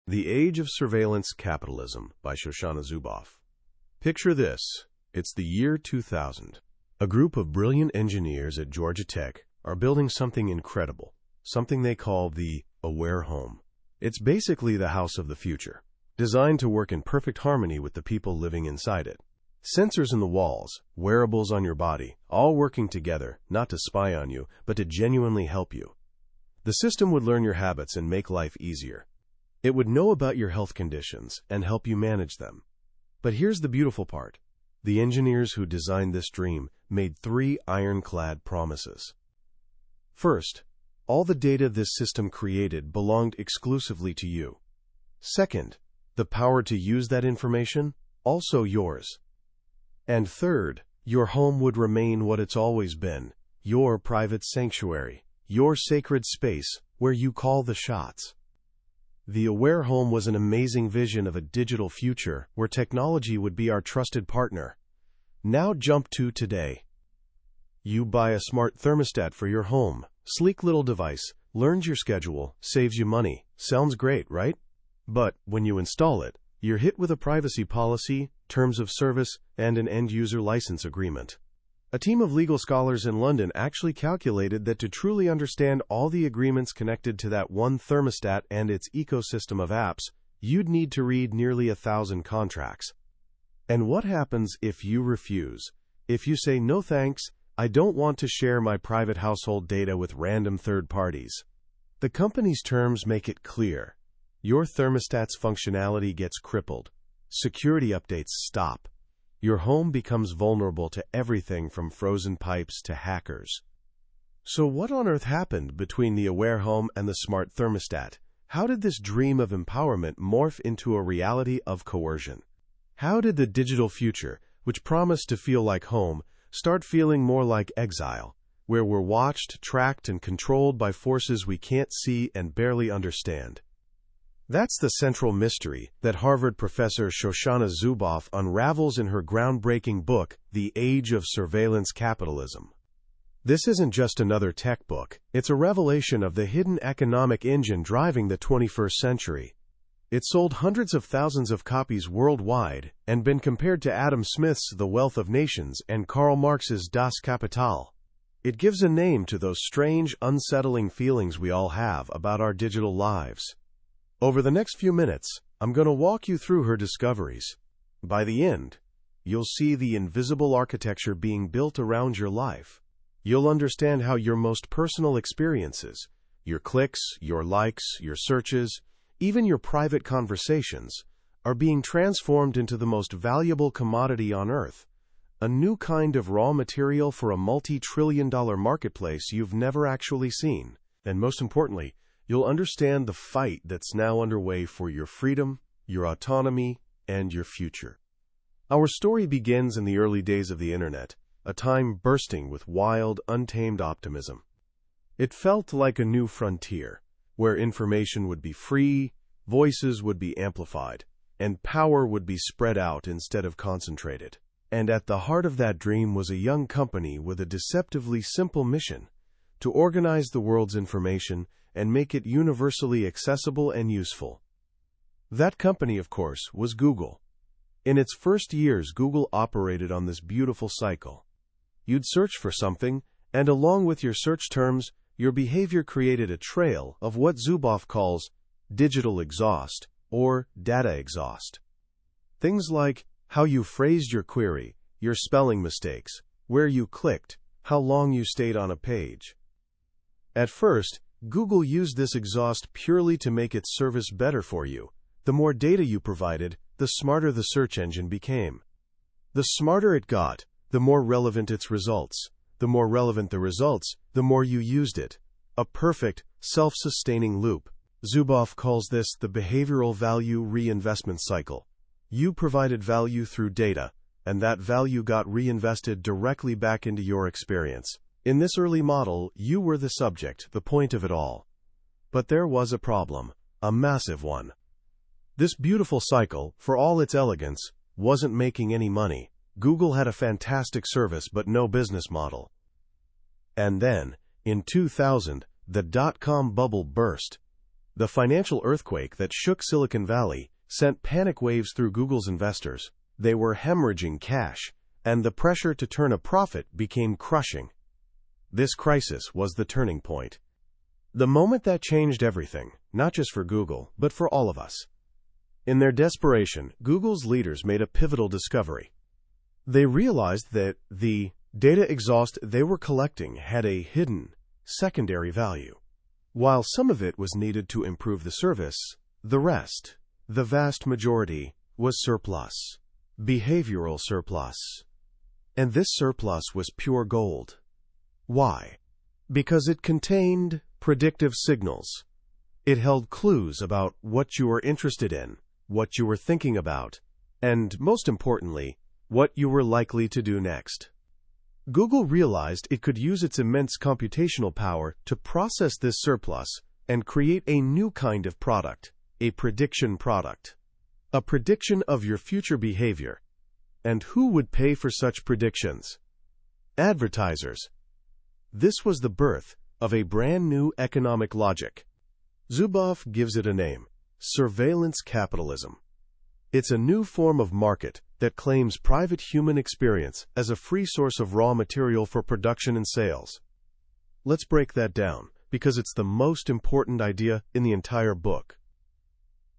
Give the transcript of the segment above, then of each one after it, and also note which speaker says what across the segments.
Speaker 1: The Age of Surveillance Capitalism by Shoshana Zuboff. Picture this. It's the year 2000. A group of brilliant engineers at Georgia Tech are building something incredible, something they call the Aware Home. It's basically the house of the future, designed to work in perfect harmony with the people living inside it. Sensors in the walls, wearables on your body, all working together, not to spy on you, but to genuinely help you. The system would learn your habits and make life easier. It would know about your health conditions and help you manage them. But here's the beautiful part. The engineers who designed this dream made 3 ironclad promises. First, all the data this system created belonged exclusively to you. Second, the power to use that information, also yours. And third, your home would remain what it's always been, your private sanctuary, your sacred space where you call the shots. The Aware Home was an amazing vision of a digital future where technology would be our trusted partner. Now jump to today. You buy a smart thermostat for your home. Sleek little device, learns your schedule, saves you money. Sounds great, right? But when you install it, you're hit with a privacy policy, terms of service, and an end-user license agreement. A team of legal scholars in London actually calculated that to truly understand all the agreements connected to that one thermostat and its ecosystem of apps, you'd need to read nearly 1,000 contracts. And what happens if you refuse? If you say, "No thanks, I don't want to share my private household data with random third parties"? The company's terms make it clear. Your thermostat's functionality gets crippled. Security updates stop. Your home becomes vulnerable to everything from frozen pipes to hackers. So what on earth happened between the Aware Home and the smart thermostat? How did this dream of empowerment morph into a reality of coercion? How did the digital future, which promised to feel like home, start feeling more like exile, where we're watched, tracked, and controlled by forces we can't see and barely understand? That's the central mystery that Harvard professor Shoshana Zuboff unravels in her groundbreaking book, The Age of Surveillance Capitalism. This isn't just another tech book, it's a revelation of the hidden economic engine driving the 21st century. It's sold hundreds of thousands of copies worldwide and been compared to Adam Smith's The Wealth of Nations and Karl Marx's Das Kapital. It gives a name to those strange, unsettling feelings we all have about our digital lives. Over the next few minutes, I'm going to walk you through her discoveries. By the end, you'll see the invisible architecture being built around your life. You'll understand how your most personal experiences, your clicks, your likes, your searches, even your private conversations, are being transformed into the most valuable commodity on Earth, a new kind of raw material for a multi-trillion-dollar marketplace you've never actually seen. And most importantly, you'll understand the fight that's now underway for your freedom, your autonomy, and your future. Our story begins in the early days of the Internet, a time bursting with wild, untamed optimism. It felt like a new frontier, where information would be free, voices would be amplified, and power would be spread out instead of concentrated. And at the heart of that dream was a young company with a deceptively simple mission: to organize the world's information and make it universally accessible and useful. That company, of course, was Google. In its first years, Google operated on this beautiful cycle. You'd search for something, and along with your search terms, your behavior created a trail of what Zuboff calls digital exhaust, or data exhaust. Things like how you phrased your query, your spelling mistakes, where you clicked, how long you stayed on a page. At first, Google used this exhaust purely to make its service better for you. The more data you provided, the smarter the search engine became. The smarter it got, the more relevant its results. The more relevant the results, the more you used it. A perfect, self-sustaining loop. Zuboff calls this the behavioral value reinvestment cycle. You provided value through data, and that value got reinvested directly back into your experience. In this early model, you were the subject, the point of it all. But there was a problem, a massive one. This beautiful cycle, for all its elegance, wasn't making any money. Google had a fantastic service but no business model. And then, in 2000, the dot-com bubble burst. The financial earthquake that shook Silicon Valley sent panic waves through Google's investors. They were hemorrhaging cash, and the pressure to turn a profit became crushing. This crisis was the turning point. The moment that changed everything, not just for Google, but for all of us. In their desperation, Google's leaders made a pivotal discovery. They realized that the data exhaust they were collecting had a hidden, secondary value. While some of it was needed to improve the service, the rest, the vast majority, was surplus. Behavioral surplus. And this surplus was pure gold. Why? Because it contained predictive signals. It held clues about what you were interested in, what you were thinking about, and, most importantly, what you were likely to do next. Google realized it could use its immense computational power to process this surplus and create a new kind of product, a prediction product. A prediction of your future behavior. And who would pay for such predictions? Advertisers. This was the birth of a brand new economic logic. Zuboff gives it a name: surveillance capitalism. It's a new form of market that claims private human experience as a free source of raw material for production and sales. Let's break that down, because it's the most important idea in the entire book.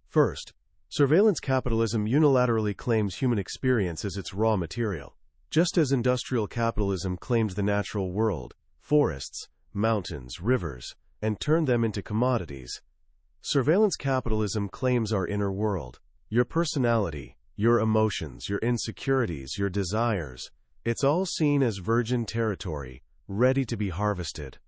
Speaker 1: First, surveillance capitalism unilaterally claims human experience as its raw material. Just as industrial capitalism claimed the natural world, forests, mountains, rivers, and turned them into commodities, surveillance capitalism claims our inner world. Your personality, your emotions, your insecurities, your desires, it's all seen as virgin territory, ready to be harvested.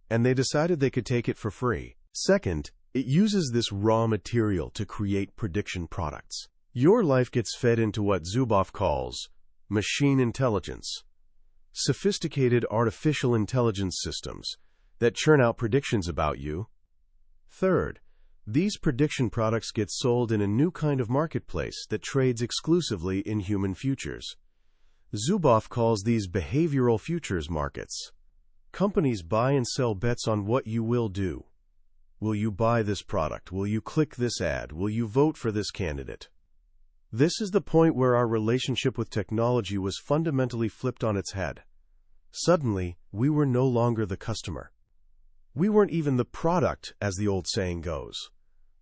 Speaker 1: And they decided they could take it for free. Second, it uses this raw material to create prediction products. Your life gets fed into what Zuboff calls machine intelligence, sophisticated artificial intelligence systems that churn out predictions about you. Third, these prediction products get sold in a new kind of marketplace that trades exclusively in human futures. Zuboff calls these behavioral futures markets. Companies buy and sell bets on what you will do. Will you buy this product? Will you click this ad? Will you vote for this candidate? This is the point where our relationship with technology was fundamentally flipped on its head. Suddenly, we were no longer the customer. We weren't even the product, as the old saying goes.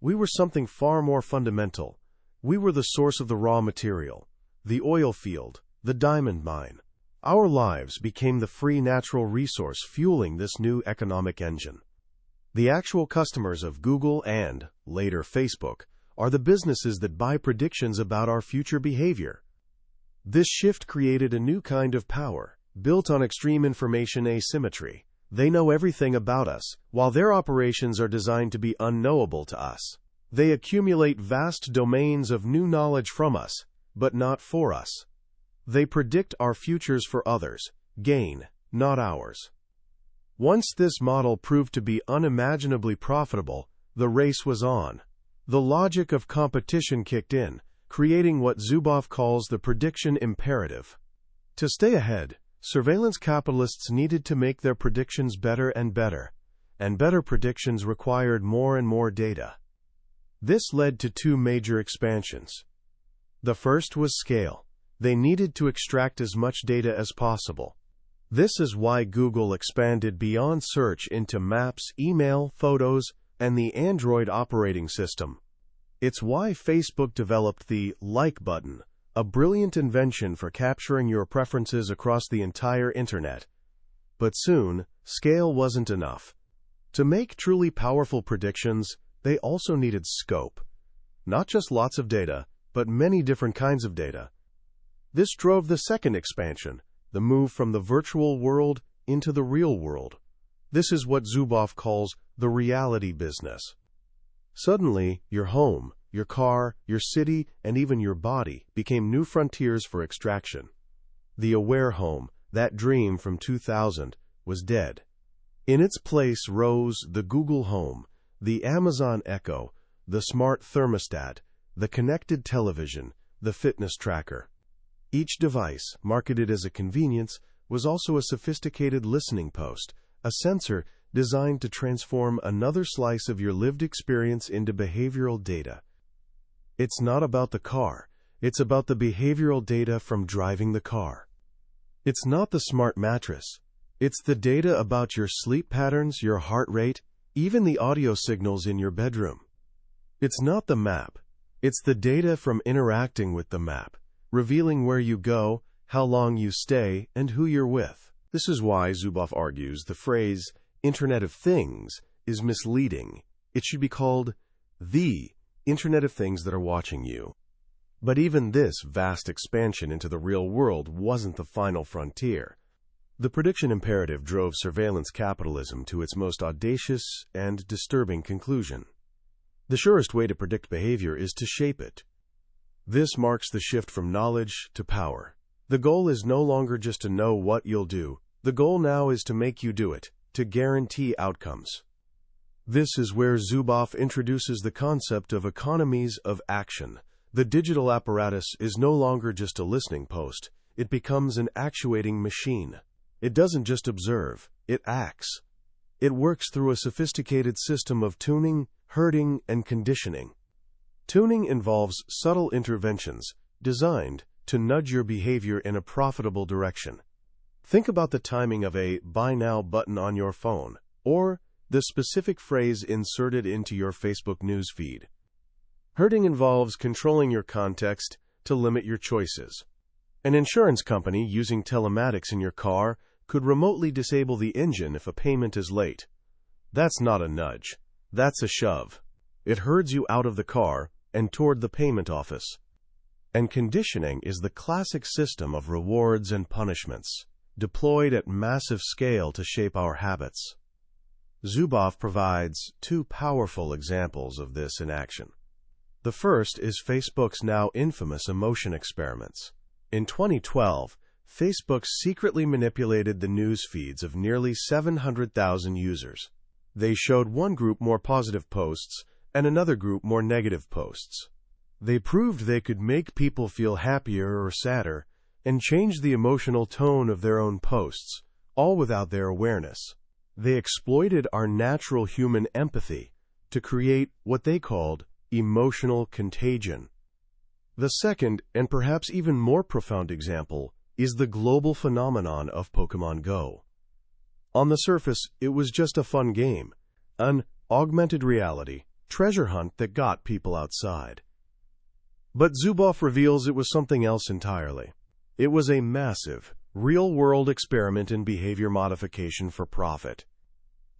Speaker 1: We were something far more fundamental. We were the source of the raw material, the oil field, the diamond mine. Our lives became the free natural resource fueling this new economic engine. The actual customers of Google and, later, Facebook are the businesses that buy predictions about our future behavior. This shift created a new kind of power, built on extreme information asymmetry. They know everything about us, while their operations are designed to be unknowable to us. They accumulate vast domains of new knowledge from us, but not for us. They predict our futures for others, gain, not ours. Once this model proved to be unimaginably profitable, the race was on. The logic of competition kicked in, creating what Zuboff calls the prediction imperative. To stay ahead, surveillance capitalists needed to make their predictions better, and better predictions required more and more data. This led to two major expansions. The first was scale. They needed to extract as much data as possible. This is why Google expanded beyond search into maps, email, photos, and the Android operating system. It's why Facebook developed the like button, a brilliant invention for capturing your preferences across the entire internet. But soon, scale wasn't enough. To make truly powerful predictions, they also needed scope. Not just lots of data, but many different kinds of data. This drove the second expansion, the move from the virtual world into the real world. This is what Zuboff calls the reality business. Suddenly, your home, your car, your city, and even your body became new frontiers for extraction. The aware home, that dream from 2000, was dead. In its place rose the Google Home, the Amazon Echo, the smart thermostat, the connected television, the fitness tracker. Each device, marketed as a convenience, was also a sophisticated listening post, a sensor designed to transform another slice of your lived experience into behavioral data. It's not about the car. It's about the behavioral data from driving the car. It's not the smart mattress. It's the data about your sleep patterns, your heart rate, even the audio signals in your bedroom. It's not the map. It's the data from interacting with the map, revealing where you go, how long you stay, and who you're with. This is why Zuboff argues the phrase Internet of Things is misleading. It should be called the Internet of Things that are watching you. But even this vast expansion into the real world wasn't the final frontier. The prediction imperative drove surveillance capitalism to its most audacious and disturbing conclusion. The surest way to predict behavior is to shape it. This marks the shift from knowledge to power. The goal is no longer just to know what you'll do. The goal now is to make you do it, to guarantee outcomes. This is where Zuboff introduces the concept of economies of action. The digital apparatus is no longer just a listening post. It becomes an actuating machine. It doesn't just observe, it acts. It works through a sophisticated system of tuning, herding, and conditioning. Tuning involves subtle interventions designed to nudge your behavior in a profitable direction. Think about the timing of a "Buy Now" button on your phone, or the specific phrase inserted into your Facebook news feed. Herding involves controlling your context to limit your choices. An insurance company using telematics in your car could remotely disable the engine if a payment is late. That's not a nudge. That's a shove. It herds you out of the car and toward the payment office. And conditioning is the classic system of rewards and punishments, deployed at massive scale to shape our habits. Zuboff provides two powerful examples of this in action. The first is Facebook's now infamous emotion experiments. In 2012, Facebook secretly manipulated the news feeds of nearly 700,000 users. They showed one group more positive posts and another group more negative posts. They proved they could make people feel happier or sadder and change the emotional tone of their own posts, all without their awareness. They exploited our natural human empathy to create what they called emotional contagion. The second, and perhaps even more profound example, is the global phenomenon of Pokemon Go. On the surface, it was just a fun game, an augmented reality treasure hunt that got people outside. But Zuboff reveals it was something else entirely. It was a massive, real-world experiment in behavior modification for profit.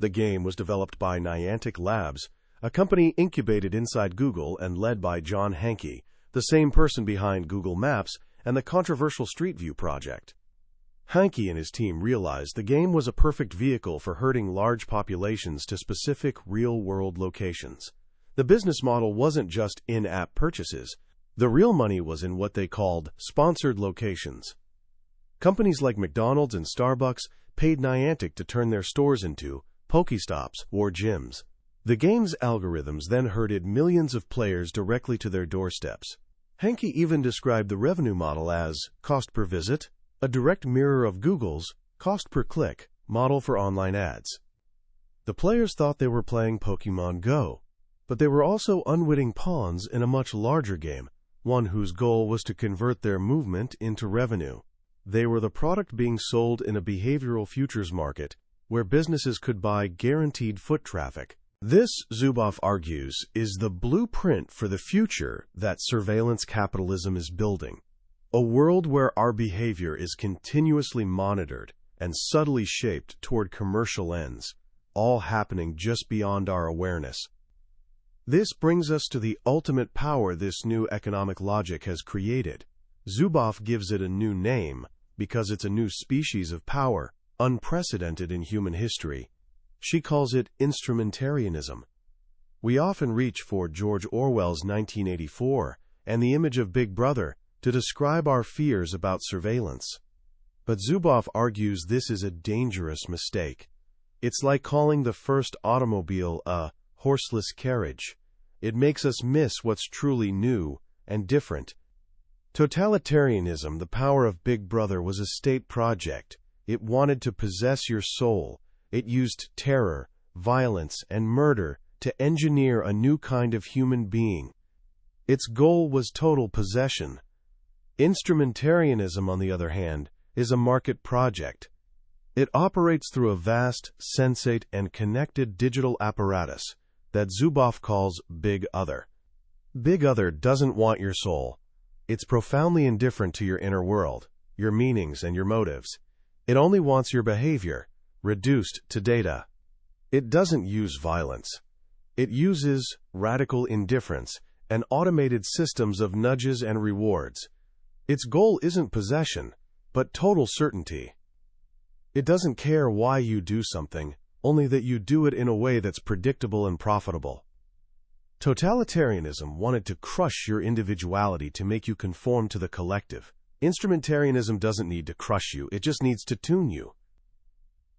Speaker 1: The game was developed by Niantic Labs, a company incubated inside Google and led by John Hanke, the same person behind Google Maps and the controversial Street View project. Hanke and his team realized the game was a perfect vehicle for herding large populations to specific real-world locations. The business model wasn't just in-app purchases. The real money was in what they called sponsored locations. Companies like McDonald's and Starbucks paid Niantic to turn their stores into Pokestops or gyms. The game's algorithms then herded millions of players directly to their doorsteps. Hanke even described the revenue model as cost per visit, a direct mirror of Google's cost per click model for online ads. The players thought they were playing Pokemon Go, but they were also unwitting pawns in a much larger game, one whose goal was to convert their movement into revenue. They were the product being sold in a behavioral futures market where businesses could buy guaranteed foot traffic. This, Zuboff argues, is the blueprint for the future that surveillance capitalism is building. A world where our behavior is continuously monitored and subtly shaped toward commercial ends, all happening just beyond our awareness. This brings us to the ultimate power this new economic logic has created. Zuboff gives it a new name because it's a new species of power, unprecedented in human history. She calls it instrumentarianism. We often reach for George Orwell's 1984 and the image of Big Brother to describe our fears about surveillance. But Zuboff argues this is a dangerous mistake. It's like calling the first automobile a horseless carriage. It makes us miss what's truly new and different. Totalitarianism, the power of Big Brother, was a state project. It wanted to possess your soul. It used terror, violence, and murder to engineer a new kind of human being. Its goal was total possession. Instrumentarianism, on the other hand, is a market project. It operates through a vast, sensate, and connected digital apparatus that Zuboff calls Big Other. Big Other doesn't want your soul. It's profoundly indifferent to your inner world, your meanings, and your motives. It only wants your behavior, reduced to data. It doesn't use violence. It uses radical indifference and automated systems of nudges and rewards. Its goal isn't possession, but total certainty. It doesn't care why you do something, only that you do it in a way that's predictable and profitable. Totalitarianism wanted to crush your individuality to make you conform to the collective. Instrumentarianism doesn't need to crush you, it just needs to tune you.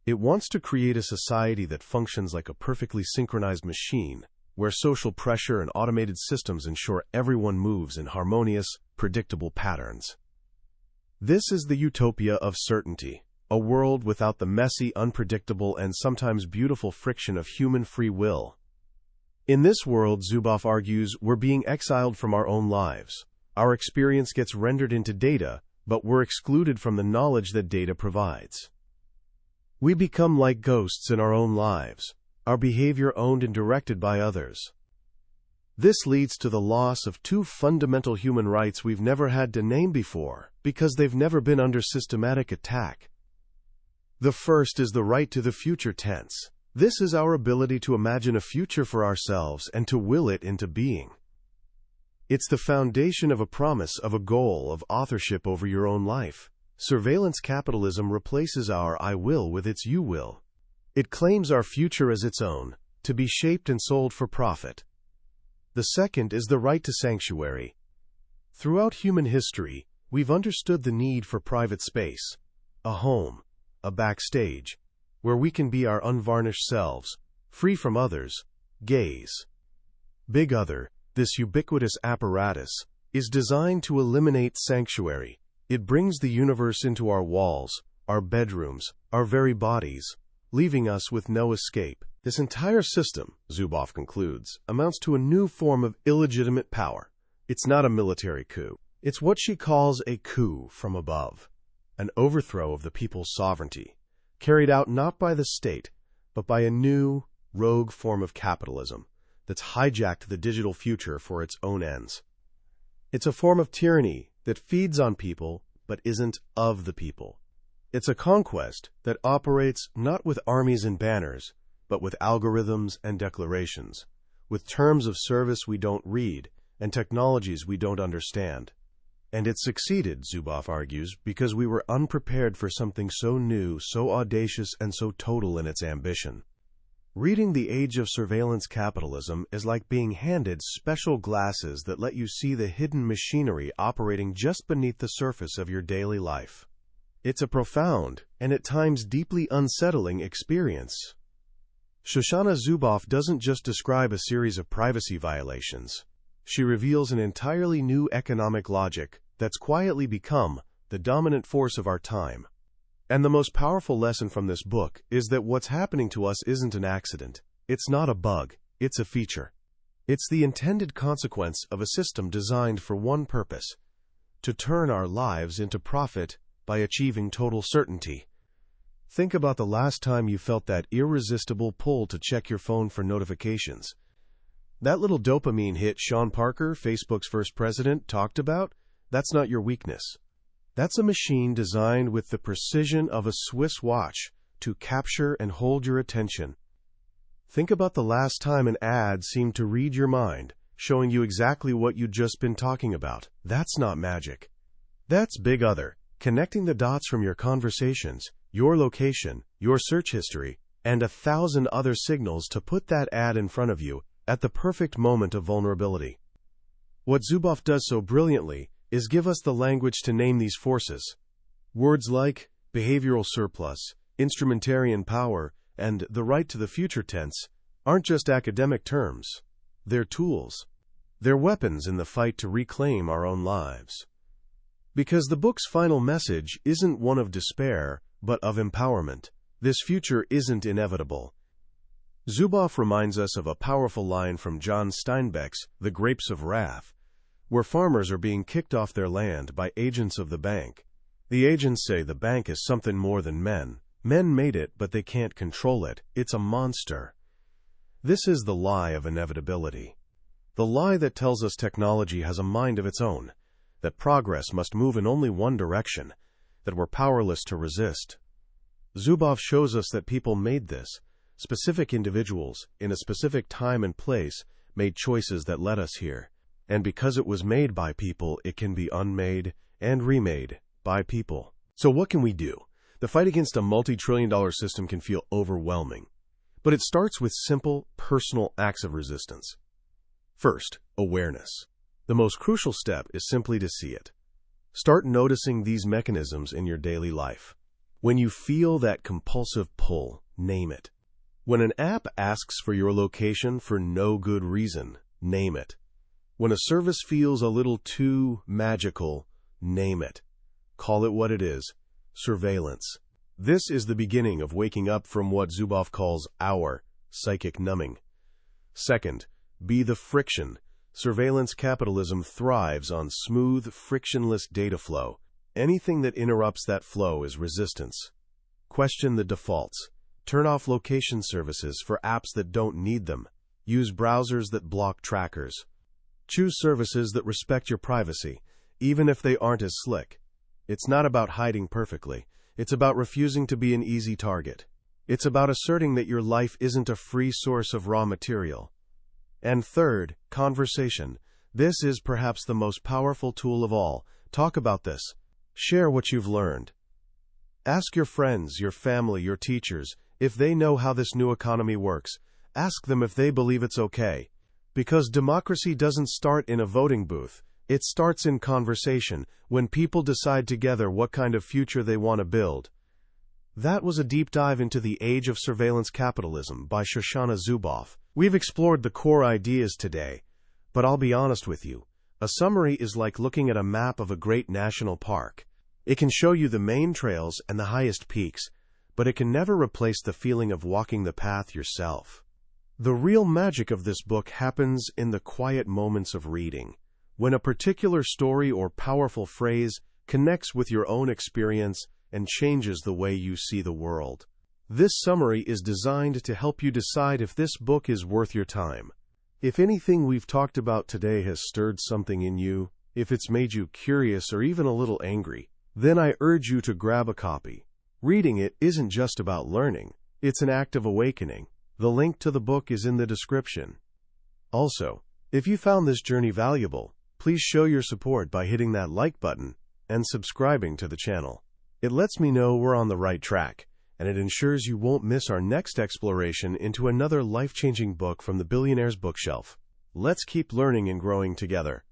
Speaker 1: It wants to create a society that functions like a perfectly synchronized machine, where social pressure and automated systems ensure everyone moves in harmonious, predictable patterns. This is the utopia of certainty, a world without the messy, unpredictable, and sometimes beautiful friction of human free will. In this world, Zuboff argues, we're being exiled from our own lives. Our experience gets rendered into data, but we're excluded from the knowledge that data provides. We become like ghosts in our own lives, our behavior owned and directed by others. This leads to the loss of two fundamental human rights we've never had to name before, because they've never been under systematic attack. The first is the right to the future tense. This is our ability to imagine a future for ourselves and to will it into being. It's the foundation of a promise, of a goal, of authorship over your own life. Surveillance capitalism replaces our I will with its you will. It claims our future as its own, to be shaped and sold for profit. The second is the right to sanctuary. Throughout human history, we've understood the need for private space, a home, a backstage, where we can be our unvarnished selves, free from others' gaze. Big Other, this ubiquitous apparatus, is designed to eliminate sanctuary. It brings the universe into our walls, our bedrooms, our very bodies, leaving us with no escape. This entire system, Zuboff concludes, amounts to a new form of illegitimate power. It's not a military coup. It's what she calls a coup from above, an overthrow of the people's sovereignty, carried out not by the state, but by a new, rogue form of capitalism that's hijacked the digital future for its own ends. It's a form of tyranny that feeds on people but isn't of the people. It's a conquest that operates not with armies and banners, but with algorithms and declarations, with terms of service we don't read and technologies we don't understand. And it succeeded, Zuboff argues, because we were unprepared for something so new, so audacious, and so total in its ambition. Reading The Age of Surveillance Capitalism is like being handed special glasses that let you see the hidden machinery operating just beneath the surface of your daily life. It's a profound, and at times deeply unsettling experience. Shoshana Zuboff doesn't just describe a series of privacy violations. She reveals an entirely new economic logic that's quietly become the dominant force of our time. And the most powerful lesson from this book is that what's happening to us isn't an accident. It's not a bug. It's a feature. It's the intended consequence of a system designed for one purpose: to turn our lives into profit by achieving total certainty. Think about the last time you felt that irresistible pull to check your phone for notifications. That little dopamine hit Sean Parker, Facebook's first president, talked about, that's not your weakness. That's a machine designed with the precision of a Swiss watch to capture and hold your attention. Think about the last time an ad seemed to read your mind, showing you exactly what you'd just been talking about. That's not magic. That's Big Other, connecting the dots from your conversations, your location, your search history, and 1,000 other signals to put that ad in front of you at the perfect moment of vulnerability. What Zuboff does so brilliantly is give us the language to name these forces. Words like behavioral surplus, instrumentarian power, and the right to the future tense aren't just academic terms. They're tools. They're weapons in the fight to reclaim our own lives. Because the book's final message isn't one of despair, but of empowerment. This future isn't inevitable. Zuboff reminds us of a powerful line from John Steinbeck's The Grapes of Wrath, where farmers are being kicked off their land by agents of the bank. The agents say the bank is something more than men. Men made it, but they can't control it. It's a monster. This is the lie of inevitability. The lie that tells us technology has a mind of its own, that progress must move in only one direction, that we're powerless to resist. Zuboff shows us that people made this. Specific individuals, in a specific time and place, made choices that led us here. And because it was made by people, it can be unmade and remade by people. So what can we do? The fight against a multi-trillion-dollar system can feel overwhelming. But it starts with simple, personal acts of resistance. First, awareness. The most crucial step is simply to see it. Start noticing these mechanisms in your daily life. When you feel that compulsive pull, name it. When an app asks for your location for no good reason, name it. When a service feels a little too magical, name it. Call it what it is: surveillance. This is the beginning of waking up from what Zuboff calls our psychic numbing. Second, be the friction. Surveillance capitalism thrives on smooth, frictionless data flow. Anything that interrupts that flow is resistance. Question the defaults. Turn off location services for apps that don't need them. Use browsers that block trackers. Choose services that respect your privacy, even if they aren't as slick. It's not about hiding perfectly. It's about refusing to be an easy target. It's about asserting that your life isn't a free source of raw material. And third, conversation. This is perhaps the most powerful tool of all. Talk about this. Share what you've learned. Ask your friends, your family, your teachers, if they know how this new economy works. Ask them if they believe it's okay. Because democracy doesn't start in a voting booth. It starts in conversation, when people decide together what kind of future they want to build. That was a deep dive into The Age of Surveillance Capitalism by Shoshana Zuboff. We've explored the core ideas today, but I'll be honest with you. A summary is like looking at a map of a great national park. It can show you the main trails and the highest peaks, but it can never replace the feeling of walking the path yourself. The real magic of this book happens in the quiet moments of reading, when a particular story or powerful phrase connects with your own experience and changes the way you see the world. This summary is designed to help you decide if this book is worth your time. If anything we've talked about today has stirred something in you, if it's made you curious or even a little angry, then I urge you to grab a copy. Reading it isn't just about learning, it's an act of awakening. The link to the book is in the description. Also, if you found this journey valuable, please show your support by hitting that like button and subscribing to the channel. It lets me know we're on the right track, and it ensures you won't miss our next exploration into another life-changing book from the billionaire's bookshelf. Let's keep learning and growing together.